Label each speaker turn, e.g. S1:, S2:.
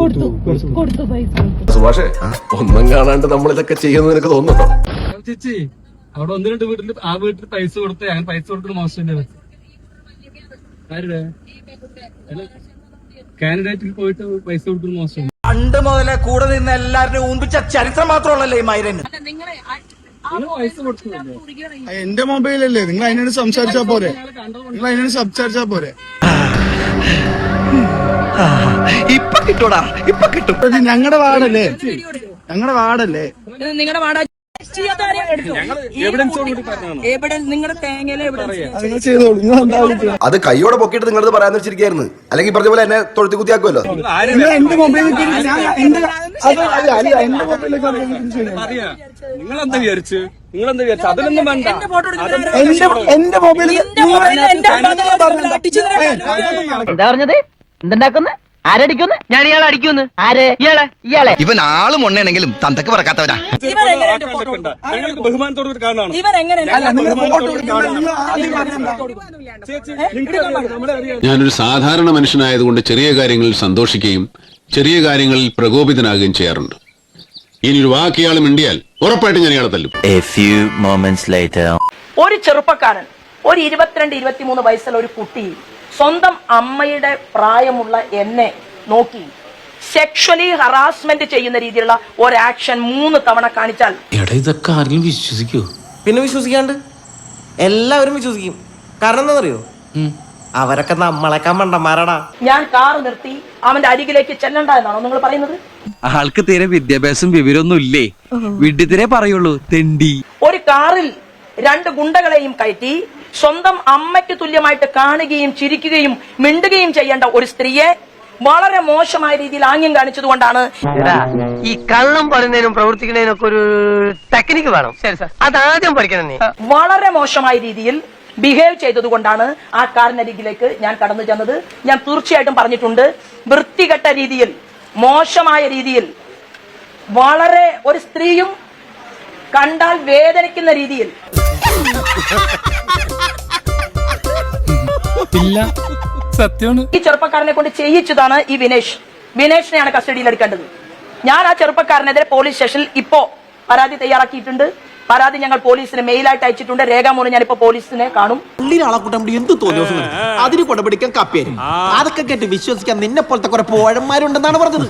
S1: കൊടുത്തു പൈസ.
S2: സുഭാഷേ, ഒന്നും കാണാണ്ട് നമ്മൾ ഇതൊക്കെ ചെയ്യുന്നത് എനിക്ക് തോന്നുന്നുണ്ടോ?
S3: ചേച്ചി അവിടെ ഒന്ന് രണ്ട് വീട്ടിൽ ആ വീട്ടിൽ പൈസ കൊടുത്ത് അങ്ങനെ പൈസ കൊടുക്കുന്ന മോശം ആരുടെ കാൻഡിഡേറ്റിൽ പോയിട്ട് പൈസ കൊടുക്കുന്ന മോശം.
S4: പണ്ട് മുതലേ കൂടെ നിന്ന് എല്ലാവരുടെയും ഊമ്പിച്ച ചരിത്രം മാത്രമല്ലല്ലേ ഈ മൈരന്.
S3: പൈസ കൊടുത്തില്ലേ?
S5: എന്റെ മൊബൈലല്ലേ, നിങ്ങൾ അതിനോട് സംസാരിച്ചാ പോരെ, നിങ്ങൾ അതിനോട് സംസാരിച്ചാ പോരെ.
S4: ഇപ്പൊ കിട്ടൂടാ, ഇപ്പൊ കിട്ടും.
S5: ഞങ്ങളുടെ വാർഡല്ലേ, ഞങ്ങളുടെ വാർഡല്ലേ.
S1: നിങ്ങളുടെ വാടക നിങ്ങളുടെ തേങ്ങയിലെ
S5: നിങ്ങൾ ചെയ്തോളൂ, നിങ്ങൾ എന്താ വിളിക്കുന്നത്?
S2: അത് കൈയോടെ പൊക്കിയിട്ട് നിങ്ങളത് പറയാന്ന് വെച്ചിരിക്കായിരുന്നു. അല്ലെങ്കിൽ പറഞ്ഞ പോലെ എന്നെ തൊഴുത്തി കുത്തിയാക്കുമല്ലോ.
S5: നിങ്ങൾ എന്റെ മൊബൈലിലേക്ക് എന്റെ മൊബൈലിലേക്ക്
S3: നിങ്ങളെന്താ വിചാരിച്ചു? അതിലൊന്നും വേണ്ട.
S5: എന്റെ മൊബൈലിലേക്ക്
S6: എന്താ പറഞ്ഞത്? എന്തുണ്ടാക്കുന്ന? ആരടിക്കുന്നു? ഞാൻ ഇയാളെ അടിക്കുന്നു. ആര്? ഇയാളെ.
S4: ഇവൻ ആളും ഒണ്ണയാണെങ്കിലും തന്തക്ക് പറക്കാത്തവരാ.
S3: ബഹുമാനത്തോട് കാണാണ്.
S7: ഞാനൊരു സാധാരണ മനുഷ്യനായതുകൊണ്ട് ചെറിയ കാര്യങ്ങളിൽ സന്തോഷിക്കുകയും ചെറിയ കാര്യങ്ങളിൽ പ്രകോപിതനാകുകയും ചെയ്യാറുണ്ട്. ഇനി ഒരു വാക്ക് ഇയാൾ മിണ്ടിയാൽ ഉറപ്പായിട്ട് ഞാൻ ഇയാളെ തല്ലും.
S6: ഒരു ചെറുപ്പക്കാരൻ, ഒരു 22-23 വയസ്സുള്ള ഒരു കുട്ടി സ്വന്തം അമ്മയുടെ പ്രായമുള്ള എന്നെ നോക്കി സെക്ഷലി ഹറാസ്മെന്റ് ചെയ്യുന്ന രീതിയിലുള്ള ഒരു ആക്ഷൻ 3 തവണ കാണിച്ചാൽ
S8: ഇതൊക്കെ ആരെങ്കിലും വിശ്വസിക്കോ?
S4: പിന്നെ വിശ്വസിക്കാണ്ട് എല്ലാവരും വിശ്വസിക്കും. കാരണം എന്താണെന്നറിയോ? അവരൊക്കെ നമ്മളെക്കാൾ മണ്ടന്മാരാടാ.
S6: ഞാൻ കാർ നിർത്തി അവന്റെ അരികിലേക്ക് ചെല്ലണ്ട എന്നാണോ നിങ്ങൾ പറയുന്നത്?
S8: ആൾക്ക് തീരെ വിദ്യാഭ്യാസം വിവരമൊന്നും ഇല്ലേ, വിഡ്ഢിത്തിരെ പറയുള്ളൂ, തെണ്ടി.
S6: ഒരു കാറിൽ 2 ഗുണ്ടകളെയും കയറ്റി സ്വന്തം അമ്മയ്ക്ക് തുല്യമായിട്ട് കാണുകയും ചിരിക്കുകയും മിണ്ടുകയും ചെയ്യേണ്ട ഒരു സ്ത്രീയെ വളരെ മോശമായ രീതിയിൽ ആംഗ്യം കാണിച്ചതുകൊണ്ടാണ്.
S9: ഈ കള്ളം പറയുന്നതിനും പ്രവർത്തിക്കുന്നതിനും ഒക്കെ ഒരു ടെക്നിക്ക് വേണം. അതാദ്യം പഠിക്കണം നീ.
S6: വളരെ മോശമായ രീതിയിൽ ബിഹേവ് ചെയ്തതുകൊണ്ടാണ് ആ കാറിനരികിലേക്ക് ഞാൻ കടന്നു ചെന്നത്. ഞാൻ തീർച്ചയായിട്ടും പറഞ്ഞിട്ടുണ്ട്, വൃത്തികെട്ട രീതിയിൽ, മോശമായ രീതിയിൽ, വളരെ ഒരു സ്ത്രീയും കണ്ടാൽ വേദനിക്കുന്ന രീതിയിൽ ഈ ചെറുപ്പക്കാരനെ കൊണ്ട് ചെയ്യിച്ചതാണ് ഈ വിനേഷിനെയാണ് കസ്റ്റഡിയിൽ എടുക്കേണ്ടത്. ഞാൻ ആ ചെറുപ്പക്കാരനെതിരെ പോലീസ് സ്റ്റേഷനിൽ ഇപ്പോ പരാതി തയ്യാറാക്കിയിട്ടുണ്ട്. പരാതി ഞങ്ങൾ പോലീസിന് മെയിലായിട്ട് അയച്ചിട്ടുണ്ട്. രേഖാമൂലം ഞാനിപ്പോ പോലീസിനെ കാണും.
S4: എന്ത് തോന്നിയ അതിന് കൊടപിടിക്കാൻ കപ്പേരും അതൊക്കെ കേട്ട് വിശ്വസിക്കാൻ നിന്നെ പോലത്തെ കുറെ പോഴന്മാരുണ്ടെന്നാണ് പറഞ്ഞത്.